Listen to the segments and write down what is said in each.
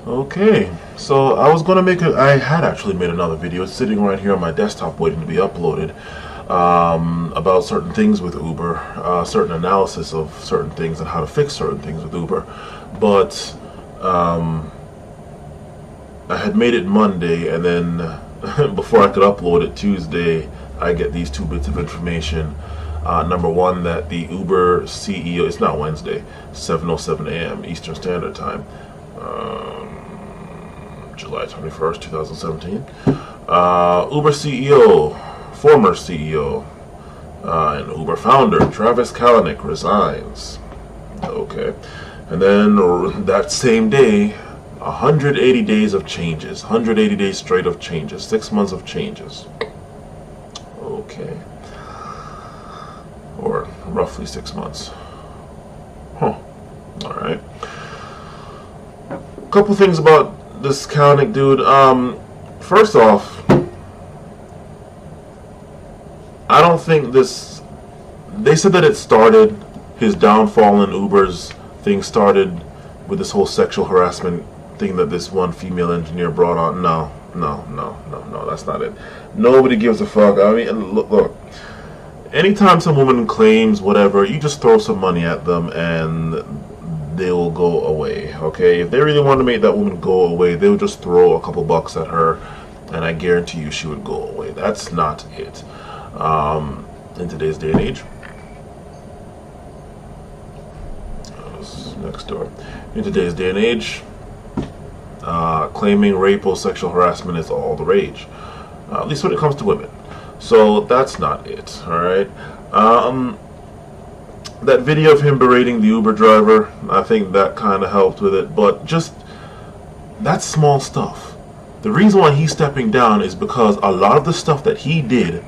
Okay, so I had actually made another video. It's sitting right here on my desktop waiting to be uploaded, about certain things with Uber, certain analysis of certain things and how to fix certain things with Uber. But I had made it Monday, and then before I could upload it Tuesday, I get these two bits of information. Number one, that the Uber CEO, it's not Wednesday, 7:07 a.m. Eastern Standard Time, July 21st, 2017. Uber CEO, former CEO, and Uber founder, Travis Kalanick, resigns. Okay. And then that same day, 180 days of changes. 180 days straight of changes. 6 months of changes. Okay. Or roughly 6 months. Huh. Alright. A couple things about this Kalanick dude. First off, I don't think this... They said that it started, his downfall in Uber's thing started with this whole sexual harassment thing that this one female engineer brought on. No, that's not it. Nobody gives a fuck. I mean, look. Anytime some woman claims whatever, you just throw some money at them and they will go away, okay? If they really want to make that woman go away, they'll just throw a couple bucks at her, and I guarantee you she would go away. That's not it. In today's day and age. Next door. In today's day and age, claiming rape or sexual harassment is all the rage, at least when it comes to women. So that's not it. All right. That video of him berating the Uber driver, I think that kind of helped with it, but just that's small stuff. The reason why he's stepping down is because a lot of the stuff that he did,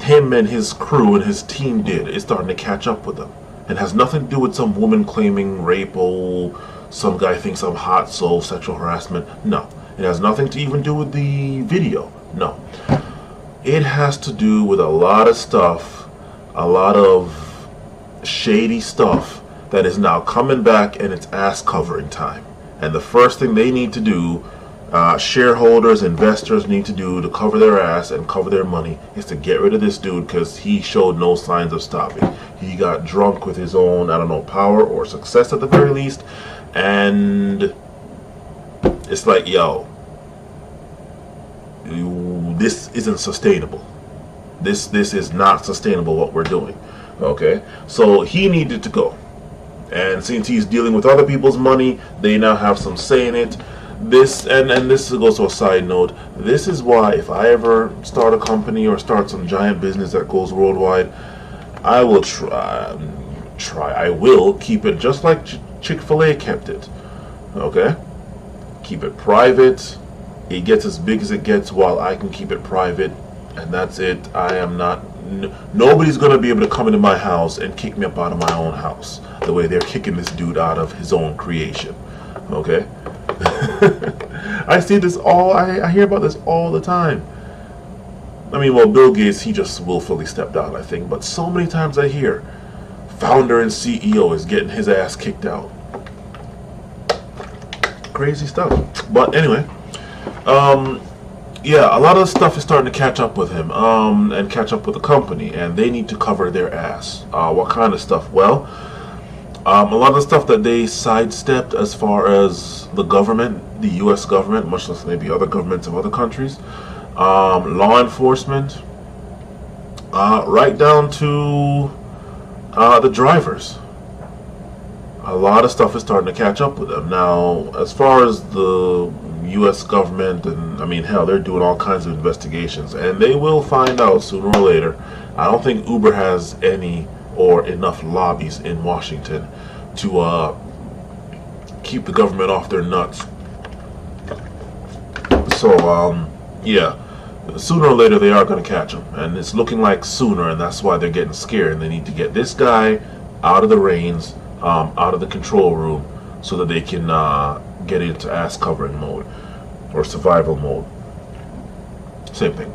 him and his crew and his team did, is starting to catch up with them. It has nothing to do with some woman claiming rape or some guy thinks I'm hot, so sexual harassment. No. It has nothing to even do with the video. No. It has to do with a lot of stuff, a lot of shady stuff that is now coming back, and it's ass covering time. And the first thing they need to do, shareholders, investors need to do to cover their ass and cover their money, is to get rid of this dude, because he showed no signs of stopping. He got drunk with his own, I don't know, power or success at the very least, and it's like, yo, this isn't sustainable. This is not sustainable what we're doing. Okay, so he needed to go, and since he's dealing with other people's money, they now have some say in it. This and this goes to a side note. This is why if I ever start a company or start some giant business that goes worldwide, I will I will keep it just like Chick-fil-A kept it. Okay, keep it private. It gets as big as it gets while I can keep it private, and that's it. I am not. Nobody's gonna be able to come into my house and kick me up out of my own house the way they're kicking this dude out of his own creation. Okay. I see this I hear about this all the time. I mean, well, Bill Gates, he just willfully stepped out, I think, but so many times I hear founder and CEO is getting his ass kicked out. Crazy stuff. But anyway, yeah, a lot of stuff is starting to catch up with him, and catch up with the company, and they need to cover their ass. What kind of stuff? Well, a lot of the stuff that they sidestepped as far as the government, the U.S. government, much less maybe other governments of other countries, law enforcement, right down to the drivers. A lot of stuff is starting to catch up with them. Now, as far as the U.S. government, and I mean, hell, they're doing all kinds of investigations, and they will find out sooner or later. I don't think Uber has any or enough lobbies in Washington to keep the government off their nuts. So, yeah, sooner or later they are going to catch him, and it's looking like sooner, and that's why they're getting scared, and they need to get this guy out of the reins, out of the control room, so that they can get into ass covering mode or survival mode. Same thing.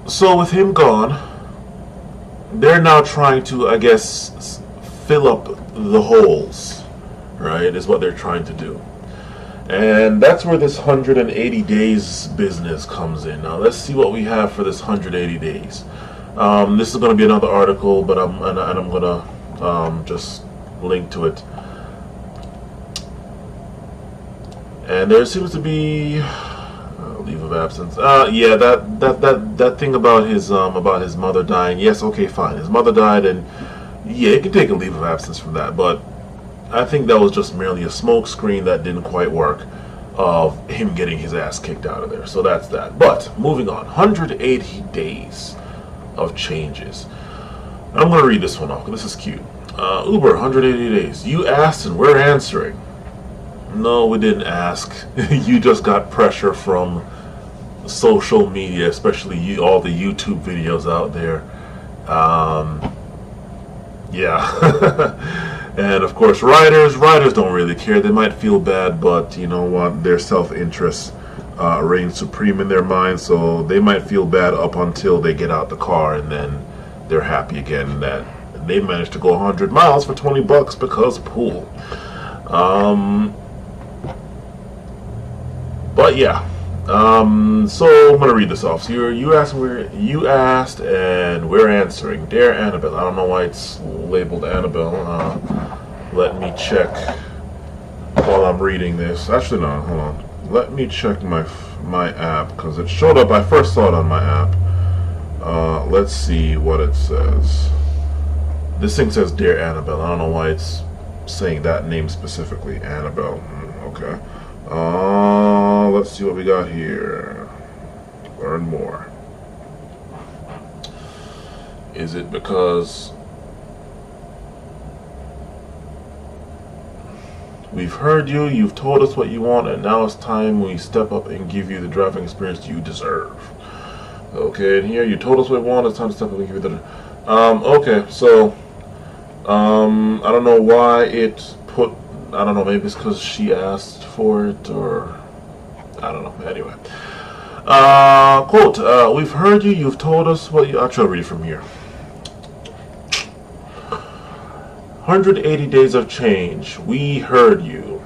So with him gone, they're now trying to, I guess, fill up the holes, right, is what they're trying to do. And that's where this 180 days business comes in. Now let's see what we have for this 180 days. This is going to be another article, but I'm going to just link to it. And there seems to be leave of absence. Yeah, that thing about his mother dying. Yes, okay, fine. His mother died, and yeah, you can take a leave of absence from that. But I think that was just merely a smoke screen that didn't quite work of him getting his ass kicked out of there. So that's that. But moving on, 180 days of changes. I'm going to read this one off because this is cute. Uber, 180 days. You asked and we're answering. No, we didn't ask. You just got pressure from social media, especially all the YouTube videos out there. Yeah. And of course, riders don't really care. They might feel bad, but you know what? Their self-interest reigns supreme in their minds, so they might feel bad up until they get out the car, and then they're happy again that they managed to go 100 miles for $20 because pool. But yeah, so I'm gonna read this off. So you asked, and we're answering. Dear Annabelle, I don't know why it's labeled Annabelle. Let me check while I'm reading this. Actually, no, hold on. Let me check my app because it showed up. I first saw it on my app. Let's see what it says. This thing says Dear Annabelle. I don't know why it's saying that name specifically, Annabelle. Okay. Let's see what we got here. Learn more. Is it because we've heard you, you've told us what you want, and now it's time we step up and give you the driving experience you deserve. Okay, and here you told us what we want, it's time to step up and give you the okay, so I don't know why it put, I don't know, maybe it's because she asked for it, or I don't know. Anyway, quote, we've heard you, you've told us what you, I'll try to read it from here. 180 days of change. We heard you.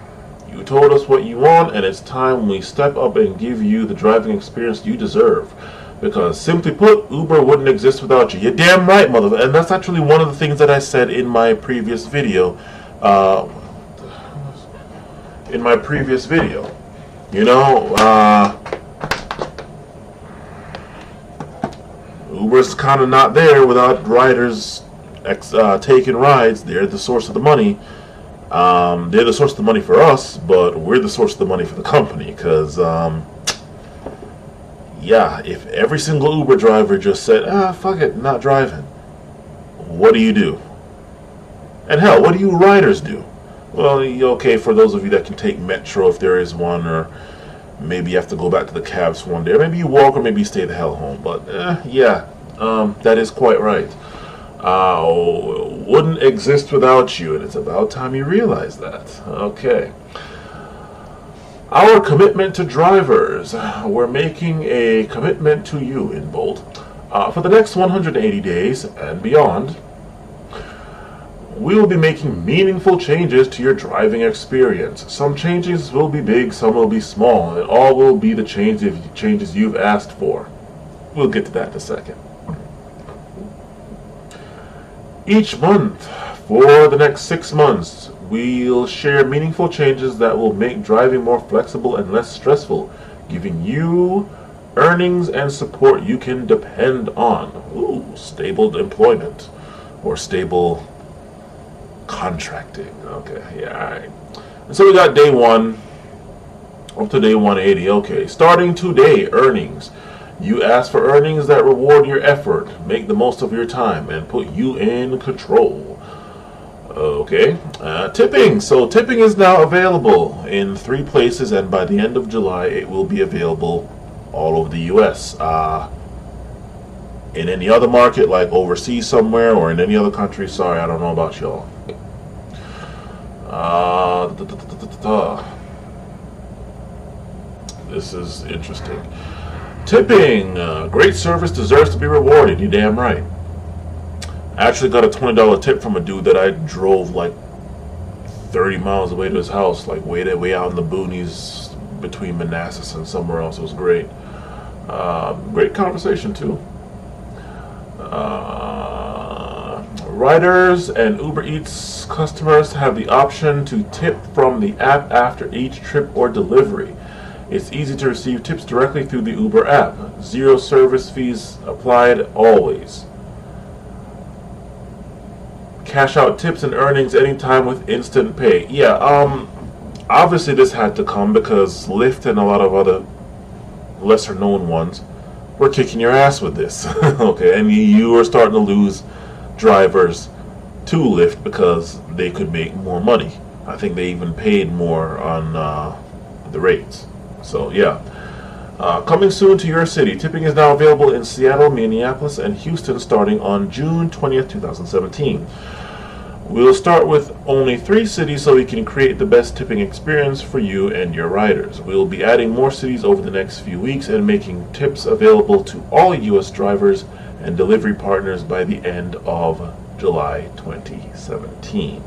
You told us what you want, and it's time we step up and give you the driving experience you deserve. Because simply put, Uber wouldn't exist without you. You're damn right, mother. And that's actually one of the things that I said in my previous video. You know, Uber's kind of not there without riders taking rides. They're the source of the money. They're the source of the money for us, but we're the source of the money for the company. Because, yeah, if every single Uber driver just said, fuck it, not driving, what do you do? And hell, what do you riders do? Well, okay, for those of you that can take Metro if there is one, or maybe you have to go back to the cabs one day, or maybe you walk, or maybe you stay the hell home. But yeah, that is quite right. Wouldn't exist without you, and it's about time you realize that. Okay. Our commitment to drivers. We're making a commitment to you, in bold. For the next 180 days and beyond, we will be making meaningful changes to your driving experience. Some changes will be big, some will be small, and all will be the changes you've asked for. We'll get to that in a second. Each month, for the next 6 months, we'll share meaningful changes that will make driving more flexible and less stressful, giving you earnings and support you can depend on. Ooh, stable employment or stable contracting. Okay, yeah, alright. And so we got day 1 up to day 180. Okay, starting today, earnings. You ask for earnings that reward your effort, make the most of your time, and put you in control. Okay, tipping. So tipping is now available in 3 places, and by the end of July, it will be available all over the U.S. In any other market, like overseas somewhere, or in any other country, sorry, I don't know about y'all. This is interesting. Tipping. Great service deserves to be rewarded. You damn right. I actually got a $20 tip from a dude that I drove like 30 miles away to his house, like way out in the boonies between Manassas and somewhere else. It was great. Great conversation too. Riders and Uber Eats customers have the option to tip from the app after each trip or delivery. It's easy to receive tips directly through the Uber app. Zero service fees applied always. Cash out tips and earnings anytime with instant pay. Yeah, obviously this had to come because Lyft and a lot of other lesser known ones were kicking your ass with this. Okay, and you were starting to lose drivers to Lyft because they could make more money. I think they even paid more on the rates. So yeah. Coming soon to your city. Tipping is now available in Seattle, Minneapolis, and Houston starting on June 20th, 2017. We'll start with only 3 cities so we can create the best tipping experience for you and your riders. We'll be adding more cities over the next few weeks and making tips available to all U.S. drivers and delivery partners by the end of July 2017.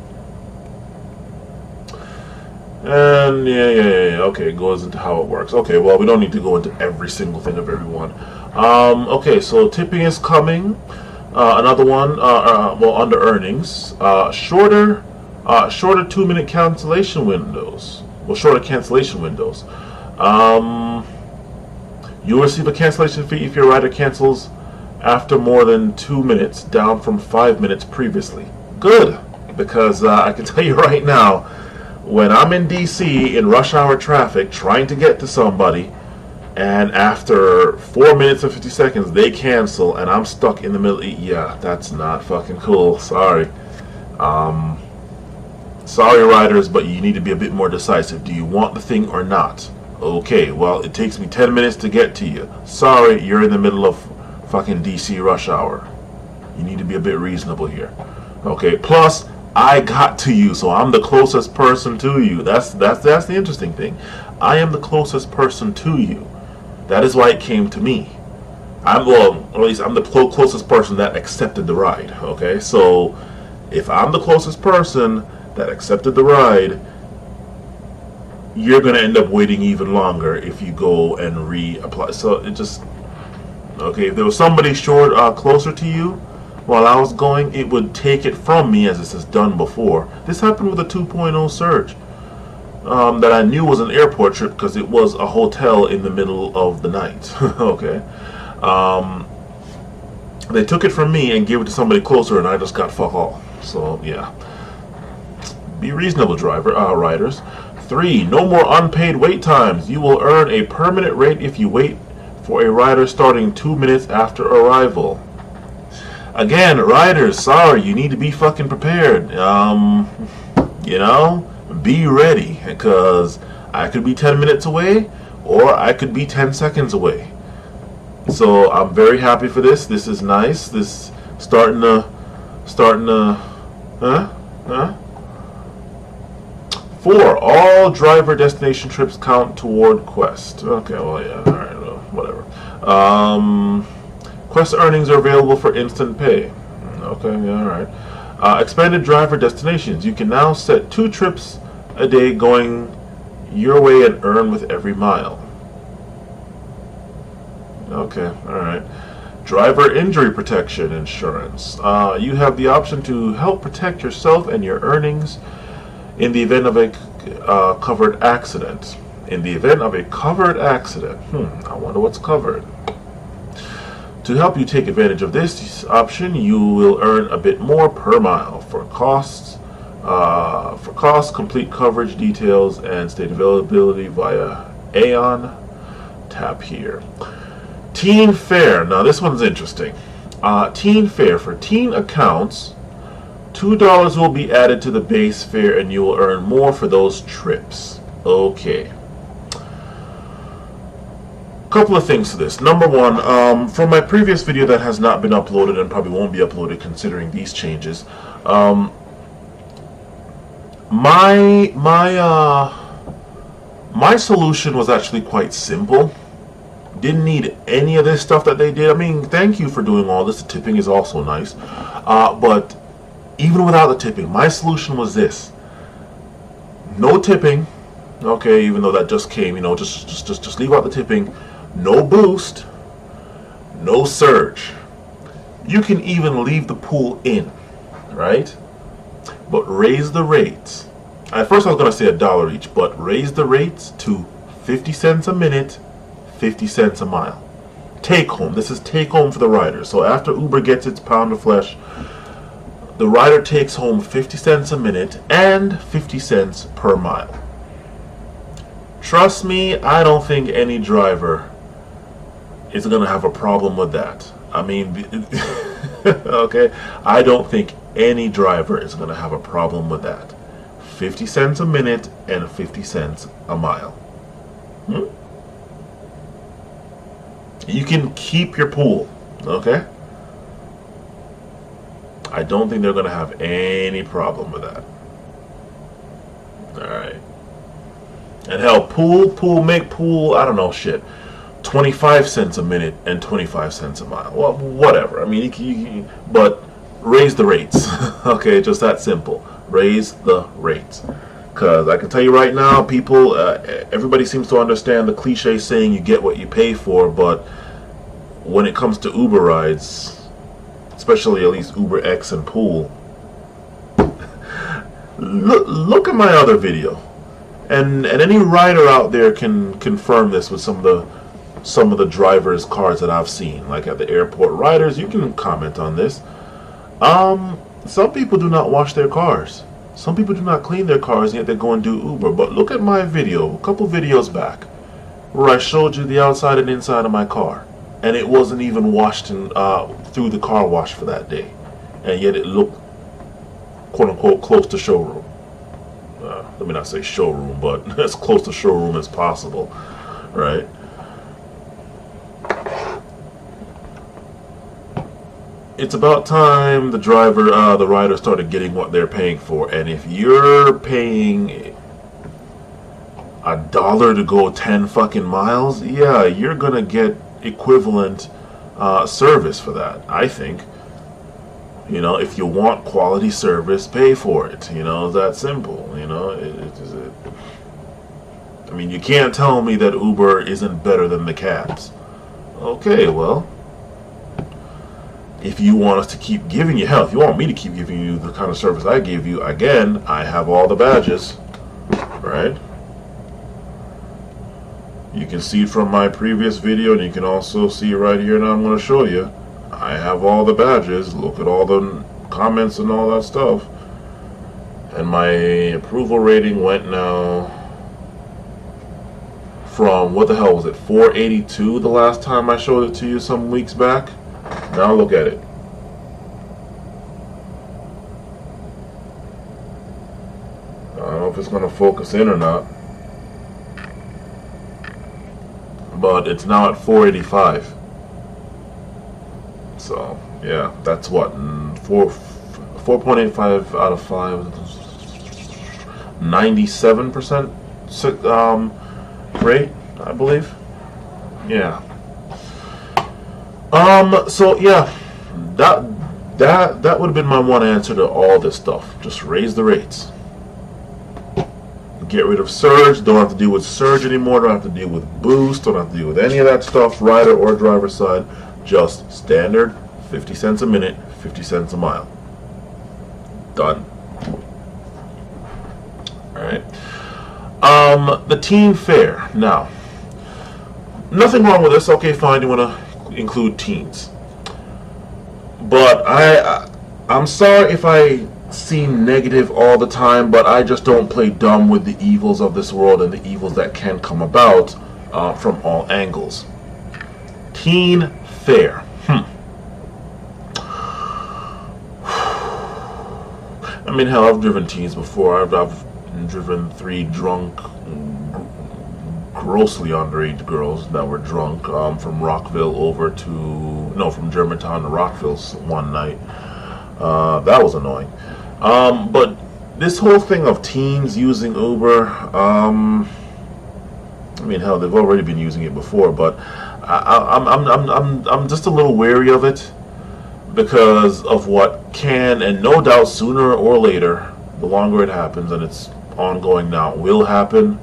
And okay, it goes into how it works. Okay, well, we don't need to go into every single thing of everyone. Okay, so tipping is coming. Another one, well, under earnings, shorter 2-minute cancellation windows. Well, shorter cancellation windows. You'll receive a cancellation fee if your rider cancels after more than 2 minutes, down from 5 minutes previously. Good, because I can tell you right now, when I'm in DC in rush hour traffic trying to get to somebody, and after 4 minutes and 50 seconds they cancel and I'm stuck in the middle, yeah, that's not fucking cool. Sorry. Sorry, riders, but you need to be a bit more decisive. Do you want the thing or not? Okay, well, it takes me 10 minutes to get to you. Sorry, you're in the middle of fucking DC rush hour. You need to be a bit reasonable here. Okay, plus I got to you, so I'm the closest person to you. That's the interesting thing. I am the closest person to you. That is why it came to me. Well, at least I'm the closest person that accepted the ride. Okay, so if I'm the closest person that accepted the ride, you're gonna end up waiting even longer if you go and reapply. So it just, okay, if there was somebody closer to you while I was going, it would take it from me, as this has done before. This happened with a 2.0 surge that I knew was an airport trip because it was a hotel in the middle of the night. Okay, they took it from me and gave it to somebody closer, and I just got fuck all. So yeah, be reasonable, riders. 3, no more unpaid wait times. You will earn a permanent rate if you wait for a rider starting 2 minutes after arrival. Again, riders, sorry, you need to be fucking prepared. You know, be ready, because I could be 10 minutes away or I could be 10 seconds away. So I'm very happy for this. This is nice. This starting to 4, all driver destination trips count toward Quest. Okay, well, yeah, alright, well, whatever. Quest earnings are available for instant pay. Okay, yeah, alright. Expanded driver destinations. You can now set 2 trips a day going your way and earn with every mile. Okay, alright. Driver injury protection insurance. You have the option to help protect yourself and your earnings in the event of a covered accident. In the event of a covered accident. I wonder what's covered. To help you take advantage of this option, you will earn a bit more per mile. For costs, complete coverage details, and state availability via Aon, tap here. Teen Fare. Now this one's interesting. Teen Fare. For teen accounts, $2 will be added to the base fare and you will earn more for those trips. Okay. Couple of things to this. Number one, from my previous video that has not been uploaded and probably won't be uploaded considering these changes, my solution was actually quite simple. Didn't need any of this stuff that they did. I mean, thank you for doing all this. The tipping is also nice. But even without the tipping, my solution was this. No tipping. Okay, even though that just came, you know, just leave out the tipping. No boost. No surge. You can even leave the pool in, right? But raise the rates. At first I was going to say $1 each, but raise the rates to 50 cents a minute, 50 cents a mile. Take home. This is take home for the rider. So after Uber gets its pound of flesh, the rider takes home 50 cents a minute and 50 cents per mile. Trust me, I don't think any driver is going to have a problem with that. I mean, okay, I don't think any driver is going to have a problem with that. 50 cents a minute and 50 cents a mile. You can keep your pool, okay? I don't think they're going to have any problem with that. Alright. And hell, make pool, I don't know, shit. 25 cents a minute and 25 cents a mile. Well, whatever. I mean, but raise the rates. Okay, just that simple. Raise the rates. Because I can tell you right now, people, everybody seems to understand the cliche saying you get what you pay for, but when it comes to Uber rides, especially at least Uber X and Pool, look at my other video. And any rider out there can confirm this with some of the drivers' cars that I've seen, like at the airport. Riders, you can comment on this. Some people do not wash their cars. Some people do not clean their cars, and yet they go and do Uber. But look at my video, a couple videos back, where I showed you the outside and inside of my car, and it wasn't even washed through the car wash for that day, and yet it looked, quote unquote, close to showroom. Let me not say showroom, but as close to showroom as possible, right? It's about time the rider started getting what they're paying for. And if you're paying $1 to go 10 fucking miles, yeah, you're gonna get equivalent service for that, I think. You know, if you want quality service, pay for it. You know, it's that simple. You know, I mean, you can't tell me that Uber isn't better than the cabs. Okay, well, if you want us to keep giving you hell, if you want me to keep giving you the kind of service I gave you, again, I have all the badges, right? You can see it from my previous video, and you can also see right here now I'm going to show you. I have all the badges. Look at all the comments and all that stuff. And my approval rating went now from, what the hell was it, 482 the last time I showed it to you some weeks back. Now look at it. I don't know if it's going to focus in or not, but it's now at 485. So yeah, that's what, 4.85 out of 5, 97% rate, I believe. Yeah. So yeah, that would have been my one answer to all this stuff. Just raise the rates. Get rid of surge. Don't have to deal with surge anymore. Don't have to deal with boost. Don't have to deal with any of that stuff, rider or driver side. Just standard 50 cents a minute, 50 cents a mile. Done. Alright. The team fare. Now, nothing wrong with this. Okay, fine, you want to include teens. But I'm sorry if I seem negative all the time, but I just don't play dumb with the evils of this world and the evils that can come about from all angles. Teen fare. I mean, hell, I've driven teens before. I've driven 3 drunk, grossly underage girls that were drunk from Rockville from Germantown to Rockville one night. That was annoying. But this whole thing of teens using Uber, I mean, hell, they've already been using it before, but I'm just a little wary of it because of what can, and no doubt sooner or later, the longer it happens, and it's ongoing now, will happen,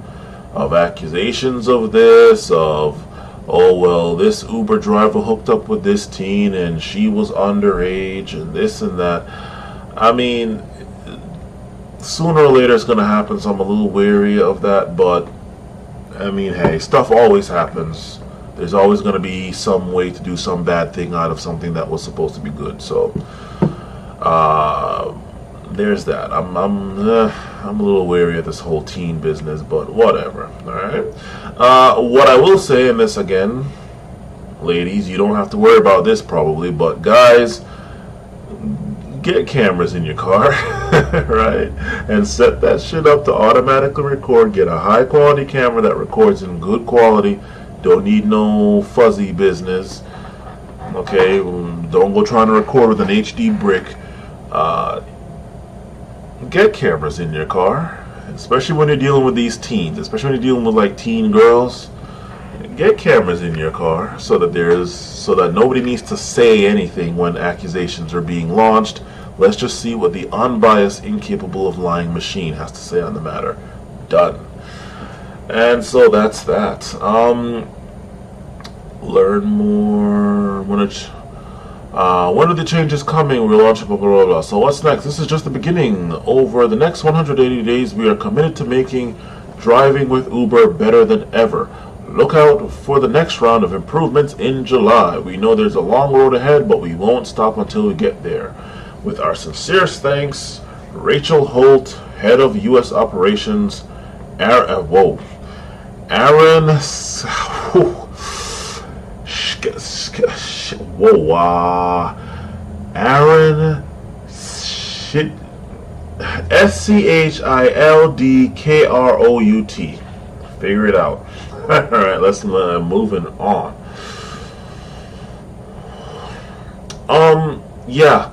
of accusations of this, of, oh, well, this Uber driver hooked up with this teen and she was underage and this and that. I mean, sooner or later it's going to happen, so I'm a little wary of that, but I mean, hey, stuff always happens. There's always going to be some way to do some bad thing out of something that was supposed to be good. So, there's that. I'm a little wary of this whole teen business, but whatever. All right. What I will say, and this again, ladies, you don't have to worry about this probably, but guys, get cameras in your car, right? And set that shit up to automatically record. Get a high quality camera that records in good quality. Don't need no fuzzy business. Okay, don't go trying to record with an HD brick. Get cameras in your car, especially when you're dealing with these teens, especially when you're dealing with like teen girls. Get cameras in your car so that nobody needs to say anything when accusations are being launched. Let's just see what the unbiased, incapable of lying machine has to say on the matter. Done. And so that's that. Learn more. When are the changes coming? We're launching blah, blah, blah, blah. So what's next? This is just the beginning. Over the next 180 days, we are committed to making driving with Uber better than ever. Look out for the next round of improvements in July. We know there's a long road ahead, but we won't stop until we get there. With our sincerest thanks, Rachel Holt, Head of U.S. Operations, Aaron, Schildkrout. Figure it out. Alright, let's moving on. Yeah.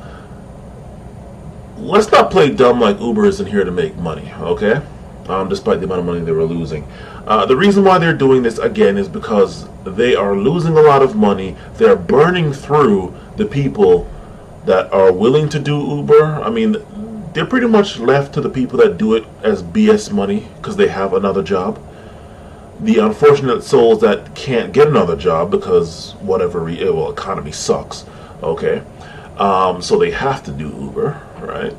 Let's not play dumb like Uber isn't here to make money, okay? Despite the amount of money they were losing. The reason why they're doing this, again, is because they are losing a lot of money. They're burning through the people that are willing to do Uber. I mean, they're pretty much left to the people that do it as BS money because they have another job. The unfortunate souls that can't get another job because whatever, economy sucks, okay? So they have to do Uber, right?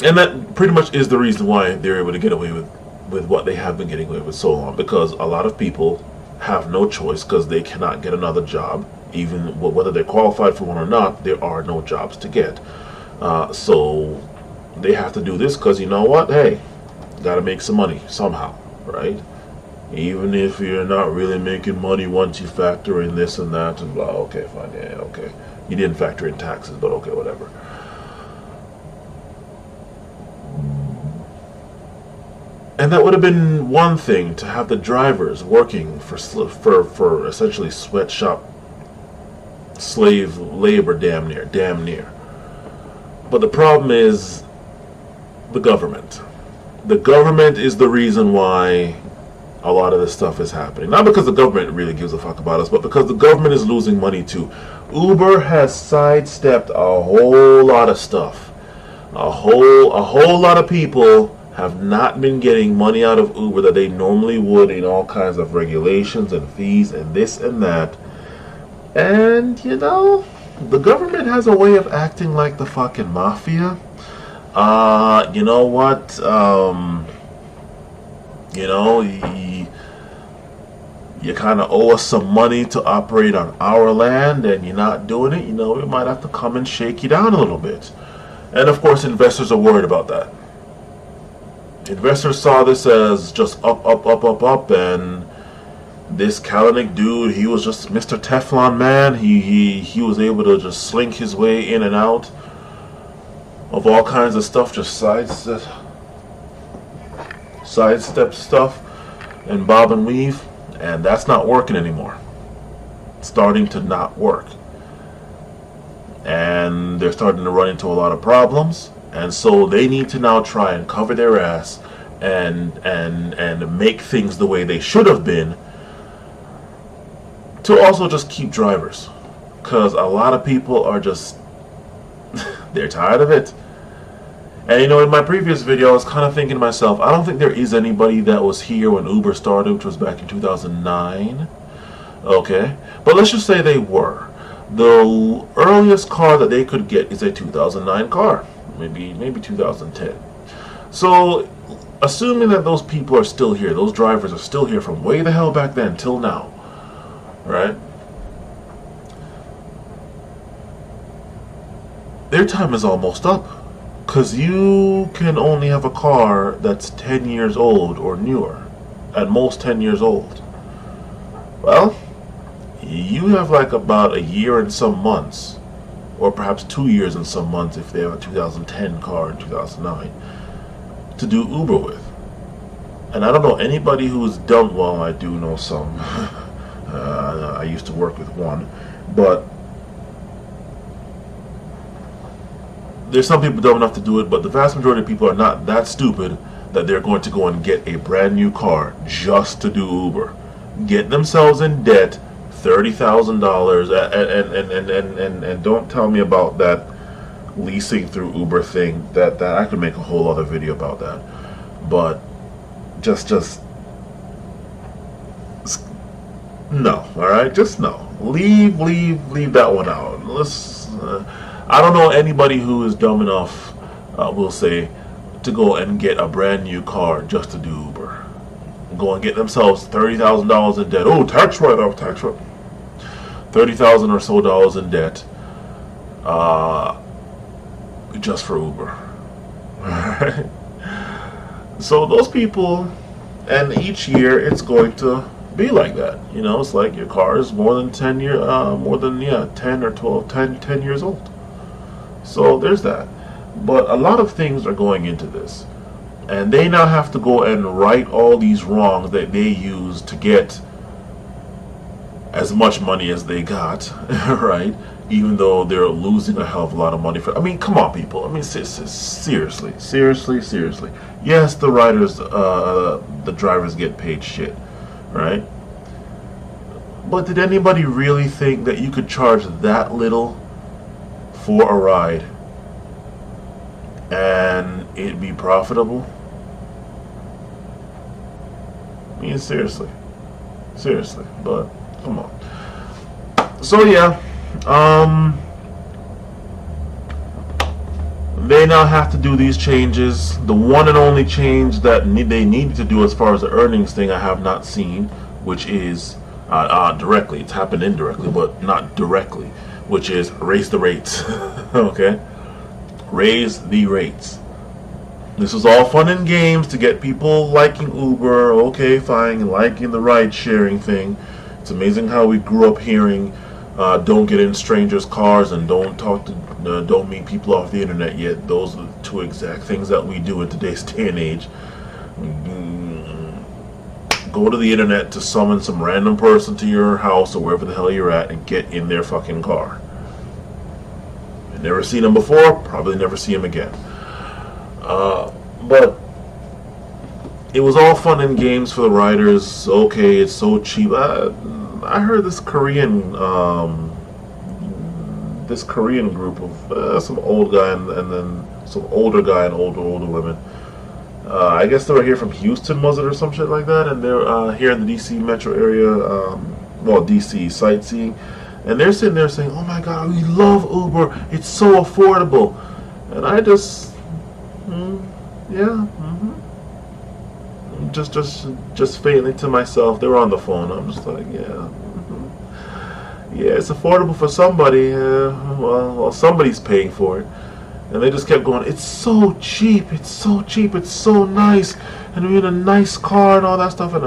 And that pretty much is the reason why they're able to get away with what they have been getting away with so long, because a lot of people have no choice because they cannot get another job. Even whether they're qualified for one or not, there are no jobs to get. So they have to do this because, you know what, hey, gotta make some money somehow, right? Even if you're not really making money once you factor in this and that and blah. Okay, fine, yeah, okay. You didn't factor in taxes, but okay, whatever. And that would have been one thing, to have the drivers working for essentially sweatshop slave labor, damn near. But the problem is the government. The government is the reason why a lot of this stuff is happening. Not because the government really gives a fuck about us, but because the government is losing money too. Uber has sidestepped a whole lot of stuff. A whole lot of people have not been getting money out of Uber that they normally would in all kinds of regulations and fees and this and that. And, you know, the government has a way of acting like the fucking mafia. You know what? You know, you kind of owe us some money to operate on our land, and you're not doing it. You know, we might have to come and shake you down a little bit. And of course, investors are worried about that. Investors saw this as just up, and this Kalanick dude, he was just Mr. Teflon Man. He was able to just slink his way in and out of all kinds of stuff, just sidestep stuff and bob and weave, and that's not working anymore. It's starting to not work, and they're starting to run into a lot of problems. And so they need to now try and cover their ass and make things the way they should have been, to also just keep drivers, because a lot of people are just they're tired of it. And in my previous video I was kind of thinking to myself, I don't think there is anybody that was here when Uber started, which was back in 2009. Okay, but let's just say they were. The earliest car that they could get is a 2009 car, maybe 2010. So assuming that those people are still here, those drivers are still here from way the hell back then till now, right? Their time is almost up, because you can only have a car that's 10 years old or newer, at most 10 years old. Well, you have like about a year and some months, or perhaps 2 years and some months if they have a 2010 car in 2009, to do Uber with. And I don't know anybody who's done, well, I do know some. I used to work with one, but there's some people dumb enough to do it, but the vast majority of people are not that stupid that they're going to go and get a brand new car just to do Uber, get themselves in debt, $30,000, and don't tell me about that leasing through Uber thing. That I could make a whole other video about that, but just no. All right, just no. Leave that one out. I don't know anybody who is dumb enough, we'll say, to go and get a brand new car just to do Uber. Go and get themselves $30,000 in debt. Oh, tax write-off, tax write-off. $30,000 or so dollars in debt, just for Uber. Alright? So those people, and each year it's going to be like that. It's like your car is more than 10 years old. So there's that. But a lot of things are going into this, and they now have to go and right all these wrongs that they used to get as much money as they got, right? Even though they're losing a hell of a lot of money for. I mean, come on, people. I mean, seriously. Yes, the drivers get paid shit, right? But did anybody really think that you could charge that little for a ride and it be profitable? I mean, seriously, but come on. So yeah, they now have to do these changes. The one and only change that they need to do as far as the earnings thing, I have not seen, which is directly. It's happened indirectly, but not directly, which is raise the rates. Okay, raise the rates. This was all fun and games to get people liking Uber. Okay, fine, liking the ride-sharing thing. It's amazing how we grew up hearing, "Don't get in strangers' cars" and "Don't meet people off the internet." Yet those are the two exact things that we do in today's day and age. Go to the internet to summon some random person to your house or wherever the hell you're at and get in their fucking car. You've never seen them before, probably never see them again. But it was all fun and games for the riders. Okay, it's so cheap. I heard this Korean group of some old guy and then some older guy and older women. I guess they were here from Houston, was it, or some shit like that? And they're here in the DC metro area, DC sightseeing. And they're sitting there saying, "Oh my God, we love Uber. It's so affordable." And I just, just faintly to myself. They were on the phone. I'm just like, yeah, it's affordable for somebody. Well, somebody's paying for it. And they just kept going, "It's so cheap, it's so cheap, it's so nice, and we're in a nice car and all that stuff." And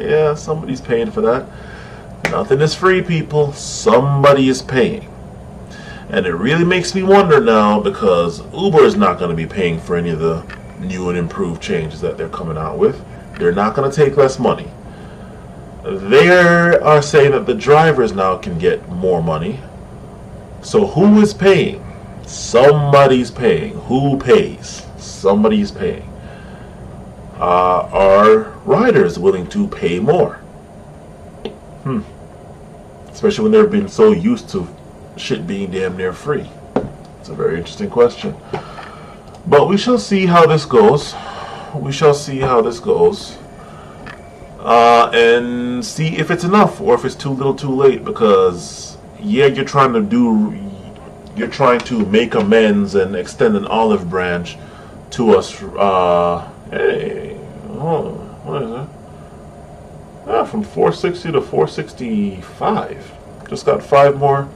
yeah, somebody's paying for that. Nothing is free, people. Somebody is paying. And it really makes me wonder now, because Uber is not going to be paying for any of the new and improved changes that they're coming out with. They're not going to take less money. They are saying that the drivers now can get more money. So who is paying? Somebody's paying. Who pays? Somebody's paying. are riders willing to pay more? Especially when they've been so used to shit being damn near free. It's a very interesting question. But we shall see how this goes. We shall see how this goes. And see if it's enough or if it's too little too late. Because, yeah, you're trying to make amends and extend an olive branch to us. Hey, what is that? From 460 to 465. Just got 5 more.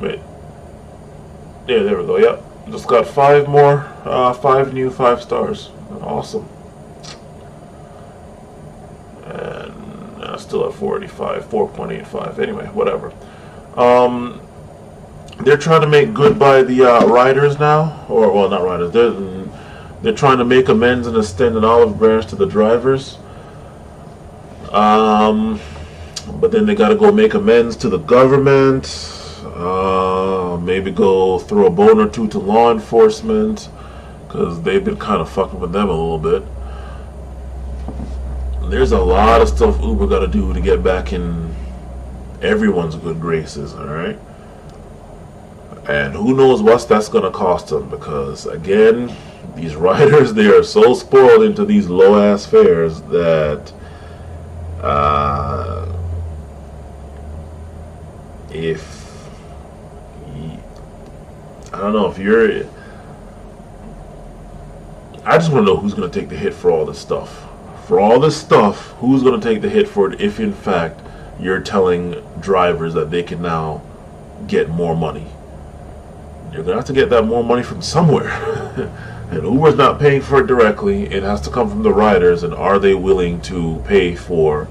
Wait. Yeah, there we go. Yep. Just got 5 more. 5 new 5 stars. Awesome. And still at 485, 4.85. Anyway, whatever. They're trying to make good by the riders now, or well, not riders. They're trying to make amends and extend an olive branch to the drivers. But then they got to go make amends to the government. Maybe go throw a bone or two to law enforcement, because they've been kind of fucking with them a little bit. There's a lot of stuff Uber got to do to get back in everyone's good graces, alright? And who knows what that's going to cost them, because, again, these riders, they are so spoiled into these low-ass fares that I don't know if you're... I just want to know who's going to take the hit for all this stuff. For all this stuff, who's going to take the hit for it if, in fact, you're telling drivers that they can now get more money? You're going to have to get that more money from somewhere. And Uber's not paying for it directly. It has to come from the riders. And are they willing to pay for...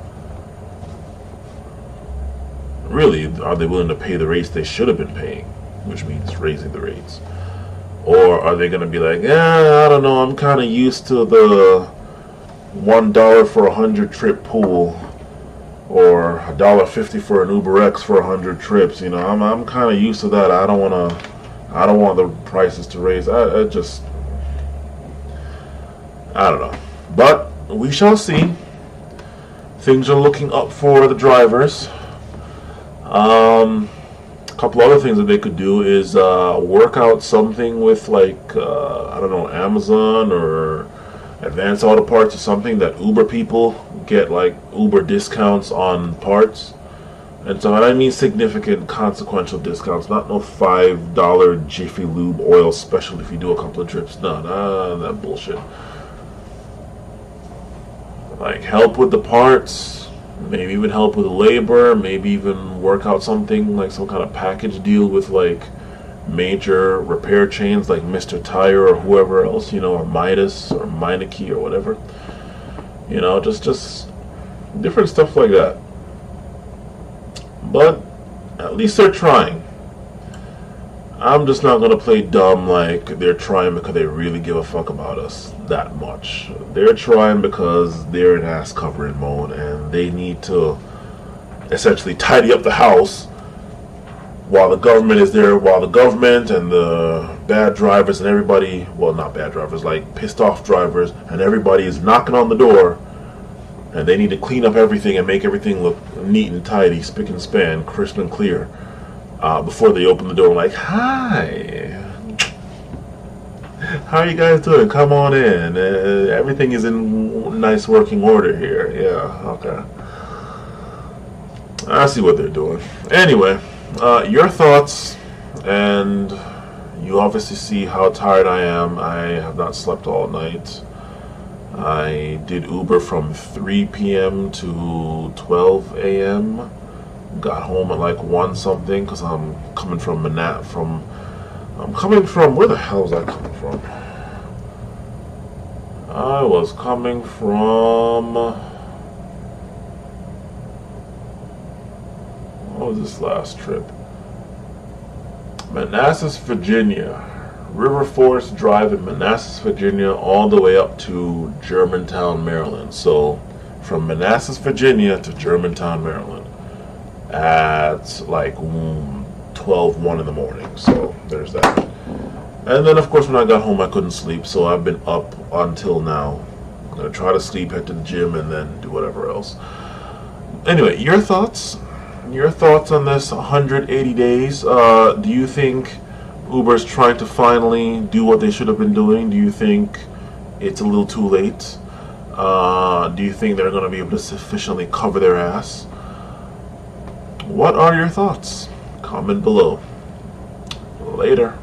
Really, are they willing to pay the rates they should have been paying? Which means raising the rates. Or are they going to be like, I don't know, I'm kind of used to the $1 for 100 trip pool, or $1.50 for an UberX for 100 trips. You know, I'm kind of used to that. I don't want the prices to raise. I don't know. But we shall see. Things are looking up for the drivers. A couple other things that they could do is work out something with, like, I don't know, Amazon or Advanced Auto Parts or something, that Uber people get, like, Uber discounts on parts. And so I mean significant consequential discounts, not no $5 Jiffy Lube oil special if you do a couple of trips. No, that bullshit. Like, help with the parts, maybe even help with the labor, maybe even work out something like some kind of package deal with, like, major repair chains like Mr. Tire or whoever else, you know, or Midas or Meineke or whatever. You know, just different stuff like that. But at least they're trying. I'm just not going to play dumb like they're trying because they really give a fuck about us that much. They're trying because they're in ass covering mode and they need to essentially tidy up the house while the government is there, while the government and the bad drivers and everybody, well, not bad drivers, like pissed off drivers, and everybody is knocking on the door, and they need to clean up everything and make everything look neat and tidy, spick and span, crisp and clear, before they open the door. Like, hi, how are you guys doing? Come on in. Everything is in nice working order here. Yeah, okay. I see what they're doing. Anyway, your thoughts, and you obviously see how tired I am. I have not slept all night. I did Uber from 3 p.m. to 12 a.m. Got home at like 1 something because I'm coming from where the hell was I coming from? I was coming from, what was this last trip? Manassas, Virginia. River Forest Drive in Manassas, Virginia, all the way up to Germantown, Maryland. So from Manassas, Virginia to Germantown, Maryland at like 12, 1 in the morning. So there's that. And then, of course, when I got home, I couldn't sleep, so I've been up until now. I'm going to try to sleep, head to the gym, and then do whatever else. Anyway, your thoughts? Your thoughts on this 180 days? Do you think Uber's trying to finally do what they should have been doing? Do you think it's a little too late? Do you think they're going to be able to sufficiently cover their ass? What are your thoughts? Comment below. Later.